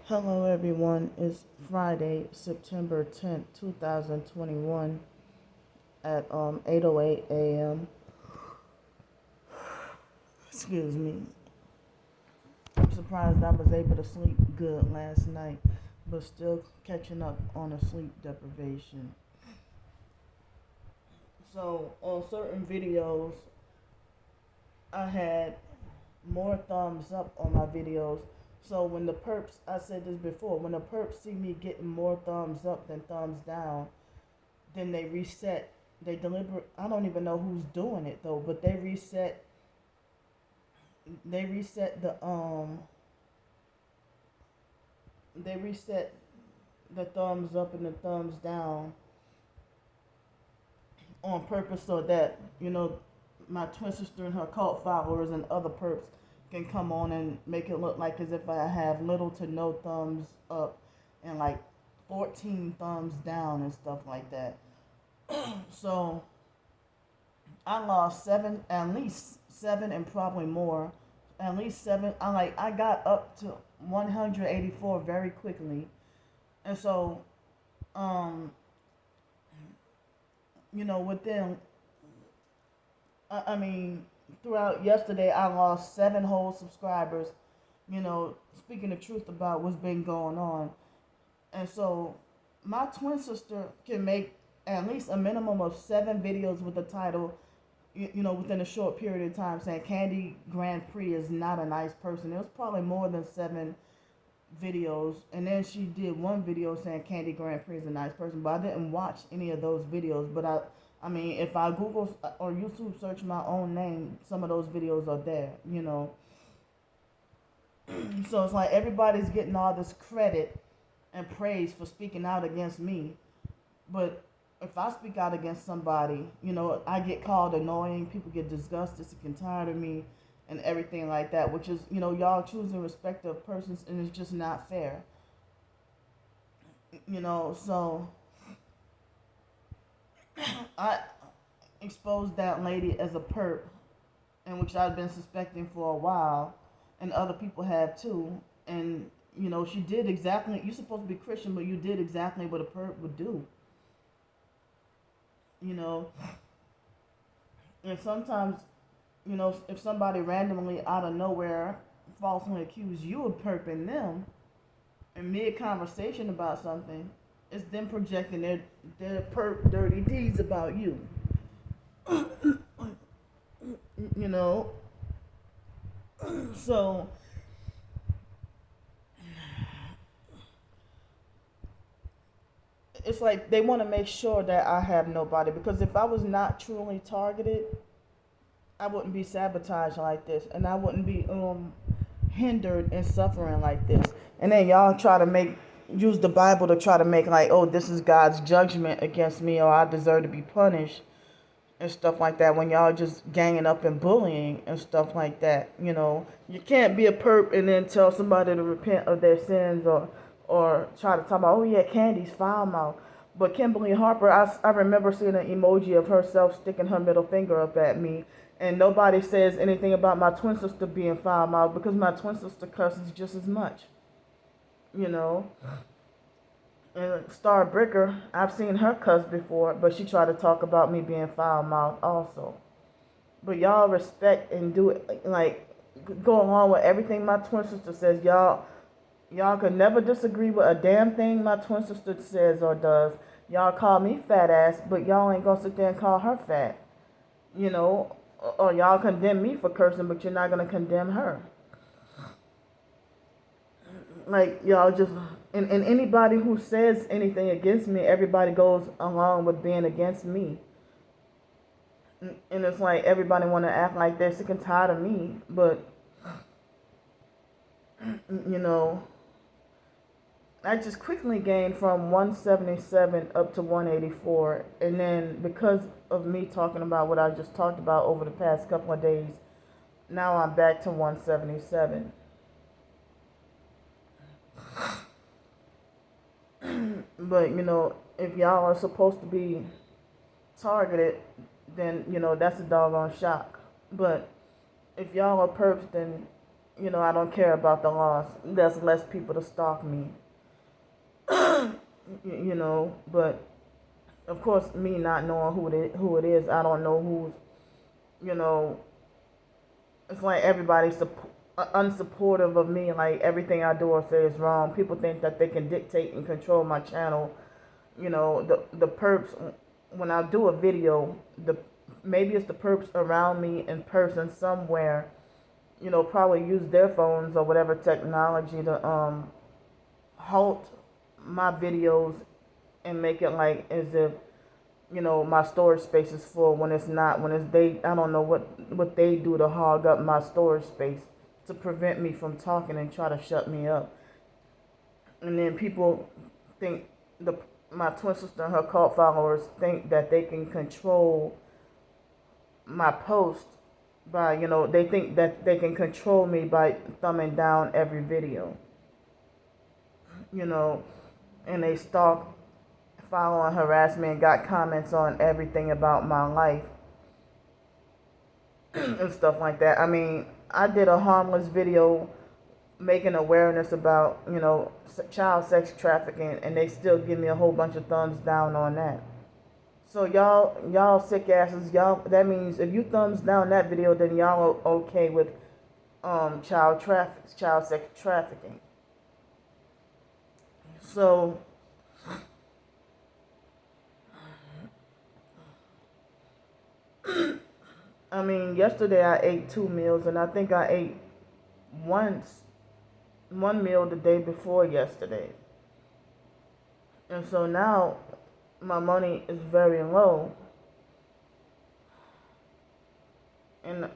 Hello everyone, it's Friday, September 10th, 2021 at 8:08 a.m. Excuse me. I'm surprised I was able to sleep good last night, but still catching up on a sleep deprivation. So, on certain videos, I had more thumbs up on my videos. So when the perps, I said this before, when the perps see me getting more thumbs up than thumbs down, then they reset. They deliberate. I don't even know who's doing it though, but they reset. They reset the They reset the thumbs up and the thumbs down on purpose so that my twin sister and her cult followers and other perps can come on and make it look like as if I have little to no thumbs up and like 14 thumbs down and stuff like that. So I lost seven, at least seven, and probably more. At least seven. I got up to 184 very quickly, and so um within I mean throughout yesterday I lost seven whole subscribers. Speaking the truth about what's been going on, and so my twin sister can make at least a minimum of seven videos with the title within a short period of time saying Candy Grandpre is not a nice person. It was probably more than seven videos. And then she did one video saying Candy Grandpre is a nice person. But I didn't watch any of those videos. But I mean, if I Google or YouTube search my own name, some of those videos are there. So it's like everybody's getting all this credit and praise for speaking out against me. But if I speak out against somebody, I get called annoying. People get disgusted, sick and tired of me, and everything like that. Which is, y'all choosing respective persons, and it's just not fair. So I exposed that lady as a perp, and which I've been suspecting for a while, and other people have too. And she did exactly. You're supposed to be Christian, but you did exactly what a perp would do. And sometimes, if somebody randomly out of nowhere falsely accuse you of perping them in mid conversation about something, it's them projecting their perp dirty deeds about you. you know. So it's like they want to make sure that I have nobody, because if I was not truly targeted, I wouldn't be sabotaged like this, and I wouldn't be hindered and suffering like this. And then y'all try to use the Bible to try to make like, oh, this is God's judgment against me, or I deserve to be punished and stuff like that, when y'all just ganging up and bullying and stuff like that. You can't be a perp and then tell somebody to repent of their sins, or try to talk about, oh yeah, Candy's foul mouth. But Kimberly Harper, I remember seeing an emoji of herself sticking her middle finger up at me, and nobody says anything about my twin sister being foul mouth, because my twin sister cusses just as much. And Star Bricker, I've seen her cuss before, but she tried to talk about me being foul mouthed also. But y'all respect and do it, like, go along with everything my twin sister says. Y'all could never disagree with a damn thing my twin sister says or does. Y'all call me fat ass, but y'all ain't gonna sit there and call her fat. Or y'all condemn me for cursing, but you're not gonna condemn her. Like, y'all just, and anybody who says anything against me, everybody goes along with being against me. And it's like everybody want to act like they're sick and tired of me, but I just quickly gained from 177 up to 184, and then because of me talking about what I just talked about over the past couple of days, now I'm back to 177. But if y'all are supposed to be targeted, then that's a doggone shock. But if y'all are perps, then I don't care about the loss. There's less people to stalk me. But of course, me not knowing who it is, I don't know who's, you know, it's like everybody's unsupportive of me. Like everything I do or say is wrong. People think that they can dictate and control my channel. The perps, when I do a video, maybe it's the perps around me in person somewhere, probably use their phones or whatever technology to halt my videos and make it like as if my storage space is full when it's not. When it's they, I don't know what they do to hog up my storage space to prevent me from talking and try to shut me up. And then people think my twin sister and her cult followers think that they can control my post by, they think that they can control me by thumbing down every video, and they stalk, follow, and harass me and got comments on everything about my life and stuff like that. I mean, I did a harmless video making awareness about, child sex trafficking, and they still give me a whole bunch of thumbs down on that. So y'all sick asses, that means if you thumbs down that video, then y'all are okay with child sex trafficking. So I mean, yesterday I ate 2 meals, and I think I ate one meal the day before yesterday. And so now my money is very low. And,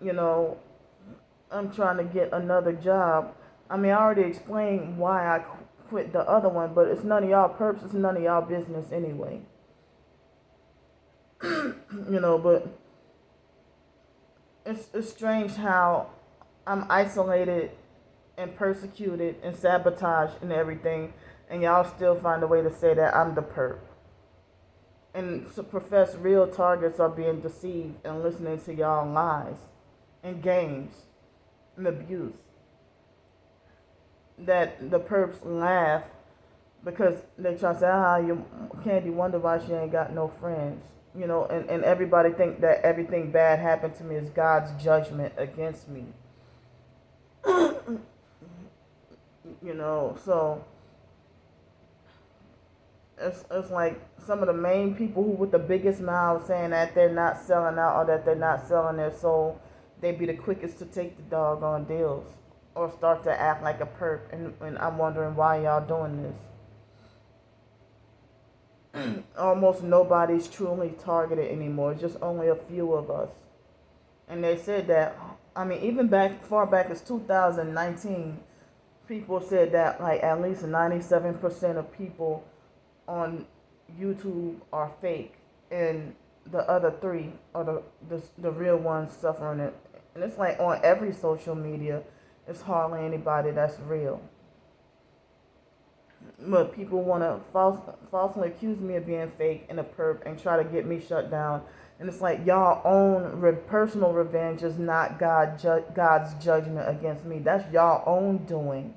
I'm trying to get another job. I mean, I already explained why I quit the other one, but it's none of y'all perps, it's none of y'all business anyway. But it's strange how I'm isolated and persecuted and sabotaged and everything, and y'all still find a way to say that I'm the perp. And so profess real targets are being deceived and listening to y'all lies and games and abuse. That the perps laugh because they try to say, you Candy wonder why she ain't got no friends. And everybody think that everything bad happened to me is God's judgment against me. So it's like some of the main people who with the biggest mouths saying that they're not selling out or that they're not selling their soul, they be the quickest to take the doggone deals or start to act like a perp. And I'm wondering why y'all doing this. Almost nobody's truly targeted anymore. It's just only a few of us. And they said that, I mean, even far back as 2019, people said that like at least 97% of people on YouTube are fake, and the other 3 are the real ones suffering it. And it's like on every social media, it's hardly anybody that's real. But people want to falsely accuse me of being fake and a perp and try to get me shut down. And it's like y'all own personal revenge is not God's judgment against me. That's y'all own doing.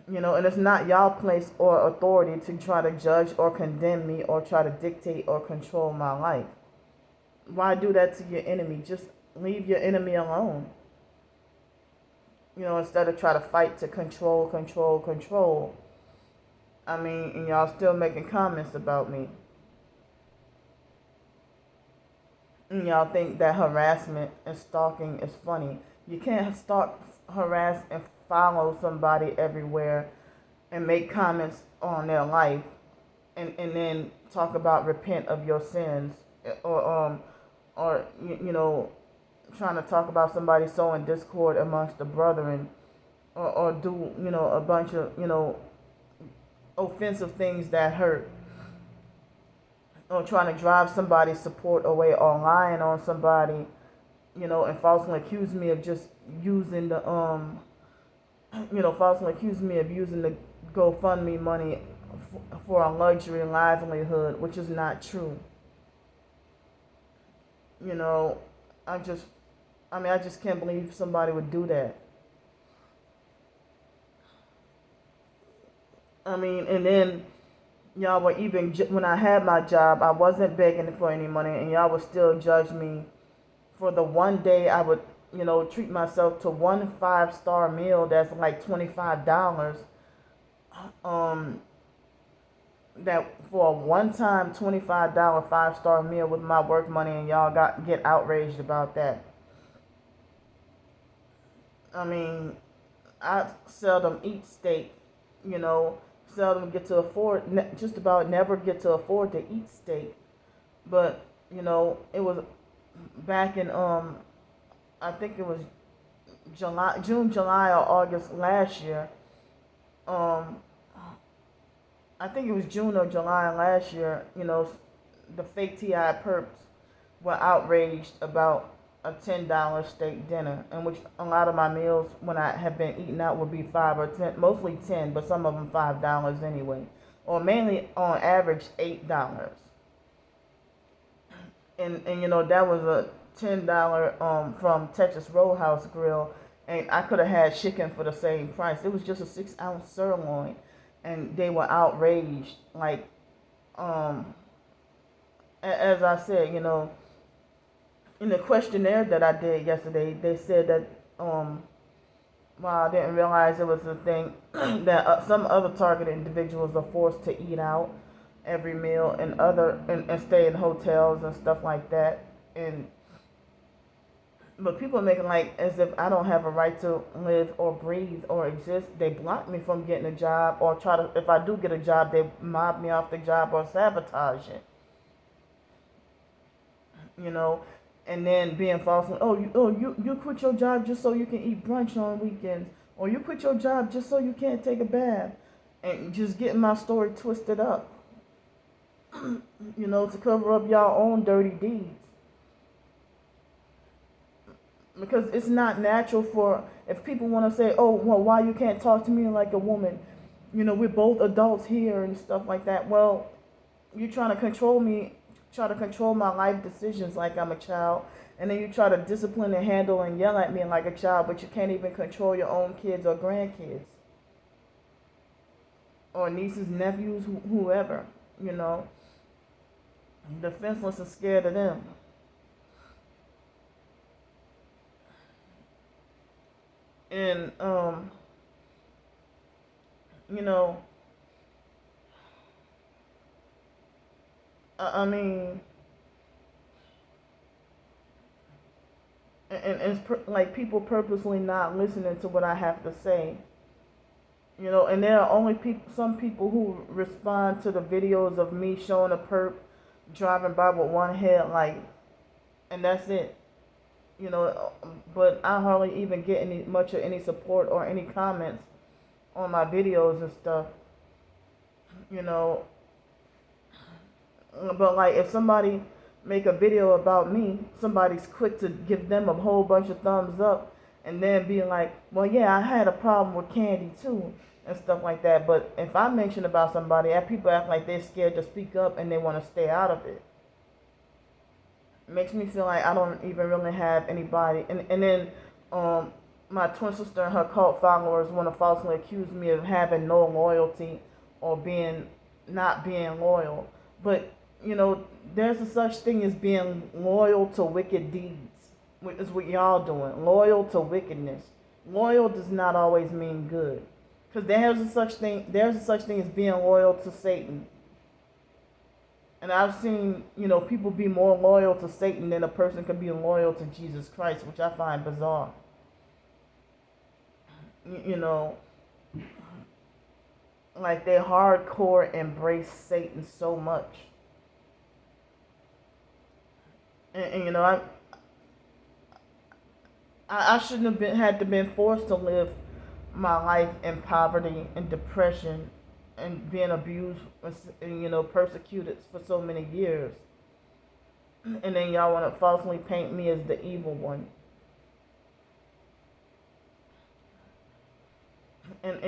And it's not y'all place or authority to try to judge or condemn me or try to dictate or control my life. Why do that to your enemy? Just leave your enemy alone. Instead of try to fight to control. I mean, and y'all still making comments about me. And y'all think that harassment and stalking is funny. You can't stalk, harass, and follow somebody everywhere and make comments on their life and then talk about repent of your sins or trying to talk about somebody sowing discord amongst the brethren or do a bunch of offensive things that hurt, or trying to drive somebody's support away or lying on somebody, and falsely accuse me of just using the falsely accuse me of using the GoFundMe money for a luxury livelihood, which is not true. You know, I just, I just can't believe somebody would do that. And then y'all were even, when I had my job, I wasn't begging for any money, and y'all would still judge me for the one day I would, treat myself to one 5-star meal that's like $25. Um, that for a one-time $25 5-star meal with my work money, and y'all get outraged about that. I mean, I seldom eat steak, you know, seldom get to afford, just about never get to afford to eat steak. But, it was back in, I think it was June, July, or August last year. Um, I think it was June or July last year, the fake TI perps were outraged about a $10 steak dinner, in which a lot of my meals when I have been eating out would be 5 or 10, mostly 10, but some of them $5 anyway, or mainly on average $8. And that was a $10 from Texas Roadhouse Grill, and I could have had chicken for the same price. It was just a 6-ounce sirloin, and they were outraged. Like, as I said, in the questionnaire that I did yesterday, they said that, well, I didn't realize it was a thing that some other targeted individuals are forced to eat out every meal and stay in hotels and stuff like that. But people are making like as if I don't have a right to live or breathe or exist. They block me from getting a job, or if I do get a job, they mob me off the job or sabotage it. And then being false. You quit your job just so you can eat brunch on weekends, or you quit your job just so you can't take a bath, and just getting my story twisted up, to cover up y'all own dirty deeds. Because it's not natural if people want to say, oh, well, why you can't talk to me like a woman? We're both adults here and stuff like that. Well, you're trying to control me, try to control my life decisions like I'm a child, and then you try to discipline and handle and yell at me like a child, but you can't even control your own kids or grandkids or nieces, nephews, whoever, defenseless and scared of them. And I mean, and it's like people purposely not listening to what I have to say. And there are only some people who respond to the videos of me showing a perp driving by with one headlight, and that's it. But I hardly even get much of any support or any comments on my videos and stuff. But like if somebody make a video about me, somebody's quick to give them a whole bunch of thumbs up, and then be like, well, yeah, I had a problem with Candy too, and stuff like that. But if I mention about somebody, people act like they're scared to speak up and they want to stay out of it. It makes me feel like I don't even really have anybody. And then my twin sister and her cult followers want to falsely accuse me of having no loyalty or not being loyal. But there's a such thing as being loyal to wicked deeds, which is what y'all doing. Loyal to wickedness. Loyal does not always mean good, because there's a such thing as being loyal to Satan. And I've seen people be more loyal to Satan than a person can be loyal to Jesus Christ, which I find bizarre. Like they hardcore embrace Satan so much. And I shouldn't have had to been forced to live my life in poverty and depression and being abused and persecuted for so many years. And then y'all want to falsely paint me as the evil one. And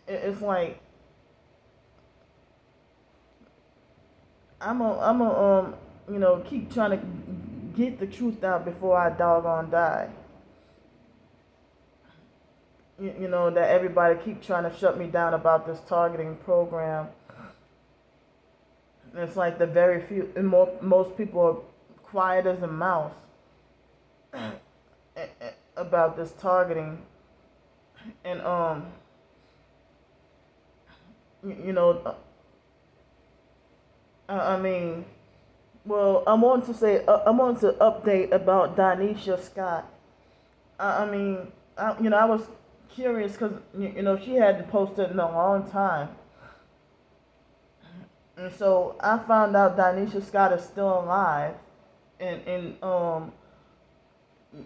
it's like keep trying to get the truth out before I doggone die. That everybody keep trying to shut me down about this targeting program. It's like the very few, and most people are quiet as a mouse about this targeting, and you know, I mean, well, I wanted to update about Donisha Scott. I mean, I was curious because she hadn't posted in a long time, and so I found out Donisha Scott is still alive, and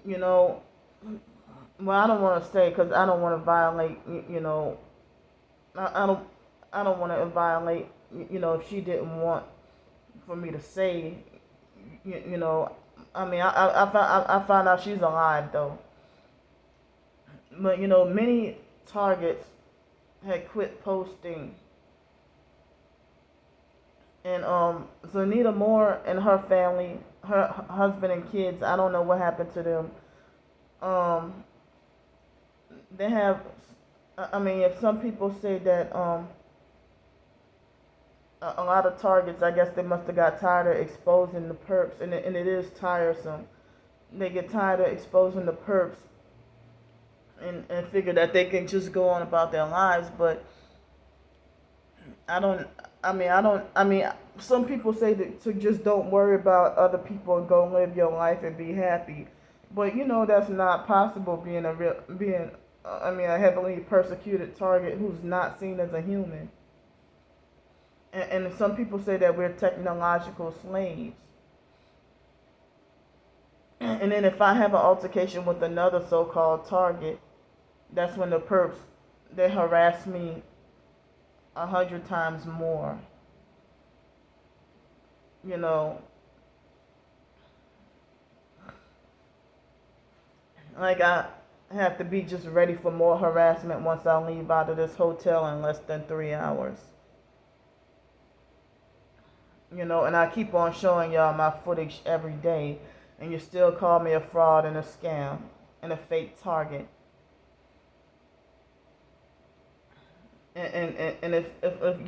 you know, well, I don't want to say because I don't want to violate, I don't, I don't want to violate, if she didn't want for me to say, you know, I mean, I found out she's alive though, but many targets had quit posting, and Zanita Moore and her family, her husband and kids, I don't know what happened to them. They have, I mean, if some people say that a lot of targets, I guess they must have got tired of exposing the perps, and it is tiresome. They get tired of exposing the perps and figure that they can just go on about their lives, but I mean, some people say that to just don't worry about other people and go live your life and be happy. But that's not possible being a heavily persecuted target who's not seen as a human. And some people say that we're technological slaves. And then if I have an altercation with another so-called target, that's when the perps, they harass me 100 times more. Like I have to be just ready for more harassment once I leave out of this hotel in less than 3 hours. And I keep on showing y'all my footage every day, and you still call me a fraud and a scam and a fake target. And if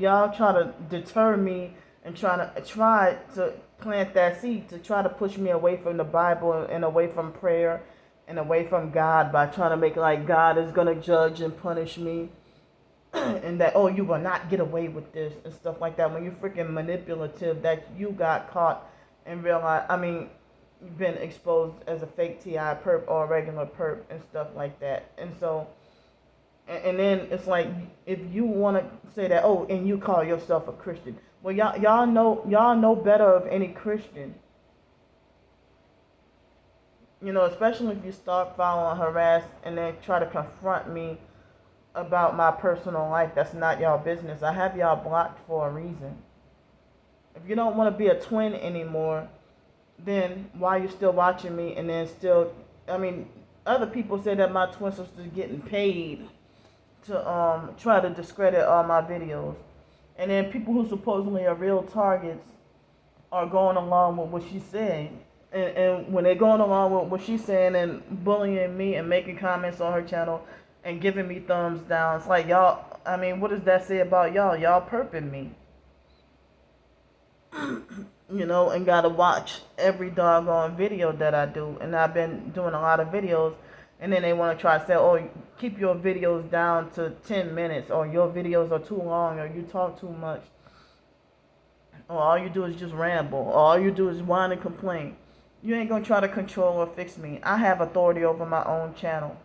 y'all try to deter me and try to plant that seed to try to push me away from the Bible and away from prayer and away from God by trying to make it like God is gonna judge and punish me, and that you will not get away with this and stuff like that, when you're freaking manipulative, that you got caught and realized, I mean, you've been exposed as a fake TI perp or a regular perp and stuff like that. And so, and then it's like, if you want to say that, and you call yourself a Christian, well, y'all know better of any Christian. Especially if you start following, harass, and then try to confront me about my personal life. That's not y'all business. I have y'all blocked for a reason. If you don't want to be a twin anymore, then why are you still watching me? And then still, I mean, other people say that my twin sister's getting paid to try to discredit all my videos, and then people who supposedly are real targets are going along with what she's saying, and when they're going along with what she's saying and bullying me and making comments on her channel and giving me thumbs down, it's like, y'all, I mean, what does that say about y'all? Y'all perping me, and gotta watch every doggone video that I do, and I've been doing a lot of videos. And then they want to try to say, keep your videos down to 10 minutes, or your videos are too long, or you talk too much, or all you do is just ramble, or all you do is whine and complain. You ain't going to try to control or fix me. I have authority over my own channel.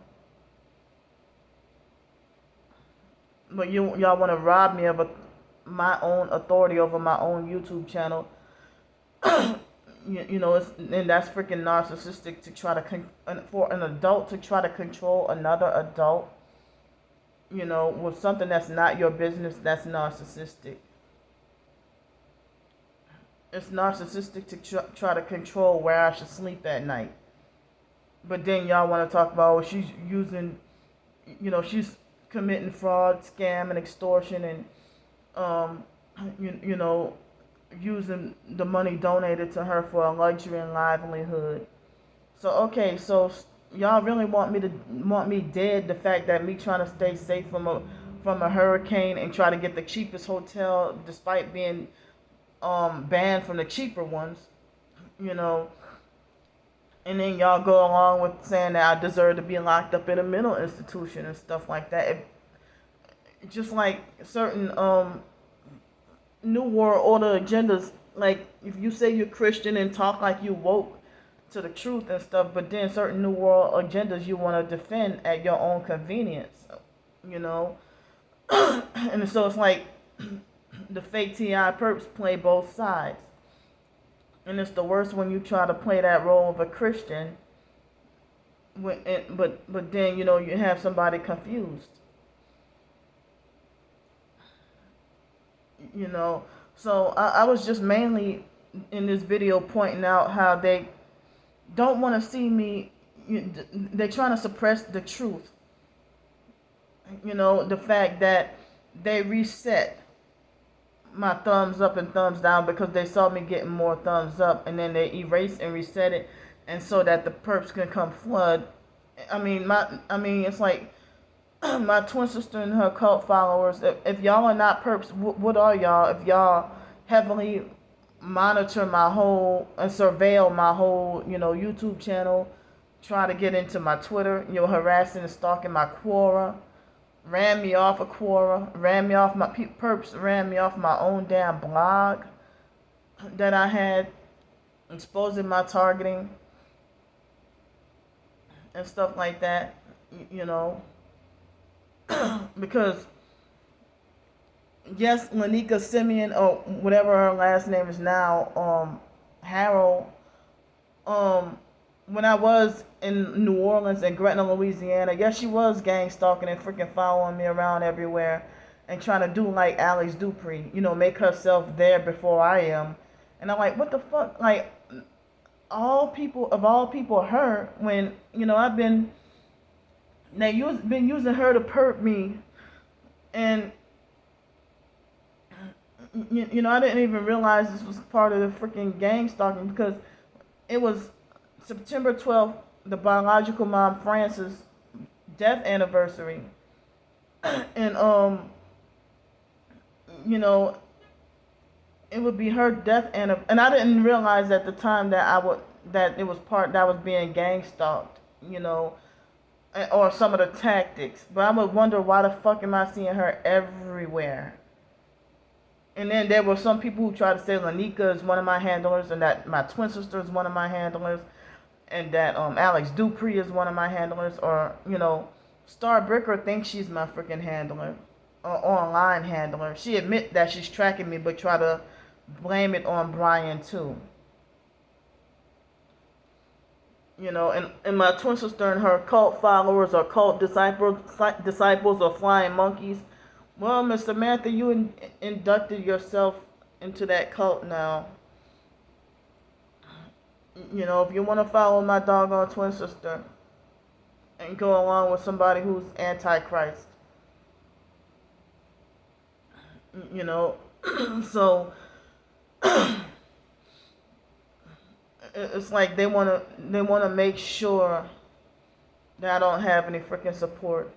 But y'all want to rob me of my own authority over my own YouTube channel. And that's freaking narcissistic to try to for an adult to try to control another adult, with something that's not your business. That's narcissistic. It's narcissistic to try to control where I should sleep at night. But then y'all want to talk about, she's using, she's committing fraud, scam, and extortion, and using the money donated to her for a luxury and livelihood. So okay, so y'all really want me dead? The fact that me trying to stay safe from a hurricane and try to get the cheapest hotel despite being banned from the cheaper ones, you know, and then y'all go along with saying that I deserve to be locked up in a mental institution and stuff like that. Just like certain New World Order agendas, like if you say you're Christian and talk like you woke to the truth and stuff, but then certain New World agendas you want to defend at your own convenience, you know. And so it's like the fake T.I. perps play both sides. And it's the worst when you try to play that role of a Christian, but then, you know, you have somebody confused. You know, so I was just mainly in this video pointing out how they don't want to see me. They're trying to suppress the truth. You know, the fact that they reset my thumbs up and thumbs down because they saw me getting more thumbs up, and then they erase and reset it, and so that the perps can come flood. I mean, it's like my twin sister and her cult followers. If y'all are not perps, what are y'all? If y'all heavily monitor my whole and surveil my whole, you know, YouTube channel, try to get into my Twitter, you know, harassing and stalking my Quora, ran me off of Quora, ran me off my perps, ran me off my own damn blog that I had, exposing my targeting and stuff like that, you know. Because yes, Lanika Simeon, or whatever her last name is now, Harold, when I was in New Orleans and Gretna, Louisiana, yes, she was gang stalking and freaking following me around everywhere and trying to do like Alex Dupree, you know, make herself there before I am. And I'm like, what the fuck? Like, all people, her, when, you know, I've been using her to perp me. And you know, I didn't even realize this was part of the freaking gang stalking because it was September 12th, the biological mom Frances' death anniversary. And you know, it would be her death anniversary, and I didn't realize at the time that it was being gang stalked, you know, or some of the tactics. But I would wonder, why the fuck am I seeing her everywhere? And then there were some people who tried to say Lanika is one of my handlers, and that my twin sister is one of my handlers, and that Alex Dupree is one of my handlers, or, you know, Star Bricker thinks she's my freaking handler, or online handler. She admit that she's tracking me, but try to blame it on Brian too. You know, and my twin sister and her cult followers or cult disciples or flying monkeys. Well, Miss Samantha, you inducted yourself into that cult now. You know, if you want to follow my doggone twin sister and go along with somebody who's antichrist, you know, so it's like they want to make sure that I don't have any freaking support.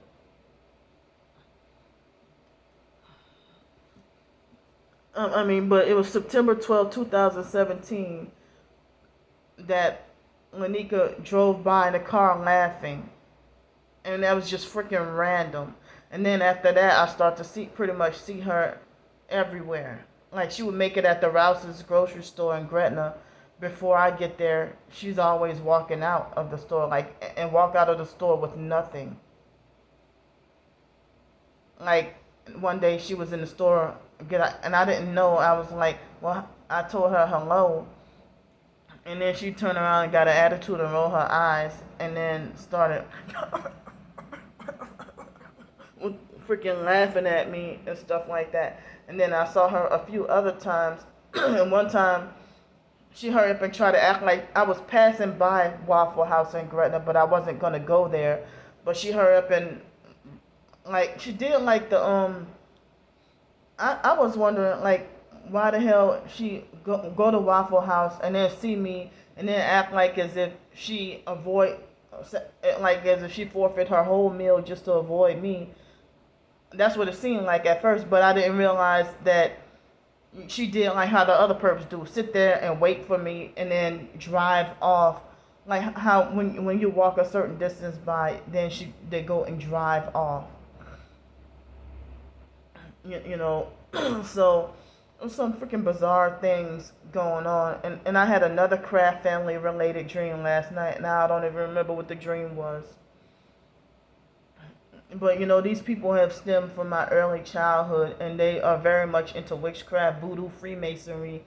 I mean, but it was September 12, 2017 that Lanika drove by in the car laughing. And that was just freaking random. And then after that, I start to pretty much see her everywhere. Like, she would make it at the Rouse's grocery store in Gretna. Before I get there, she's always walking out of the store, like, and walk out of the store with nothing. Like, one day she was in the store, and I didn't know. I was like, well, I told her hello, and then she turned around and got an attitude and rolled her eyes, and then started freaking laughing at me and stuff like that. And then I saw her a few other times, and one time she hurried up and tried to act like I was passing by Waffle House in Gretna, but I wasn't gonna go there. But she hurried up and, like, she did like the I was wondering, like, why the hell she go to Waffle House and then see me and then act like as if she like as if she forfeit her whole meal just to avoid me. That's what it seemed like at first, but I didn't realize that she did like how the other perps do, sit there and wait for me and then drive off. Like how when you walk a certain distance by, then they go and drive off. You know, so some freaking bizarre things going on. And I had another Kraft family related dream last night. Now I don't even remember what the dream was. But these people have stemmed from my early childhood, and they are very much into witchcraft, voodoo, Freemasonry,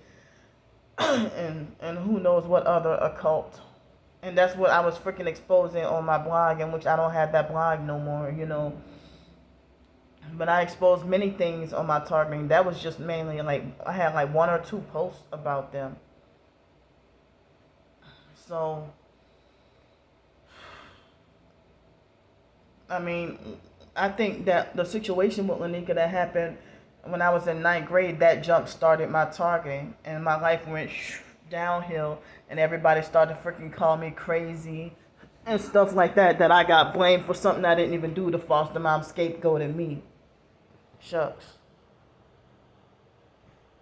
and who knows what other occult. And that's what I was freaking exposing on my blog, in which I don't have that blog no more, But I exposed many things on my targeting. That was just mainly like I had like 1 or 2 posts about them. So I mean, I think that the situation with Lanika that happened when I was in 9th grade, that jump started my targeting, and my life went downhill, and everybody started freaking calling me crazy and stuff like that. That I got blamed for something I didn't even do. The foster mom scapegoated me. Shucks.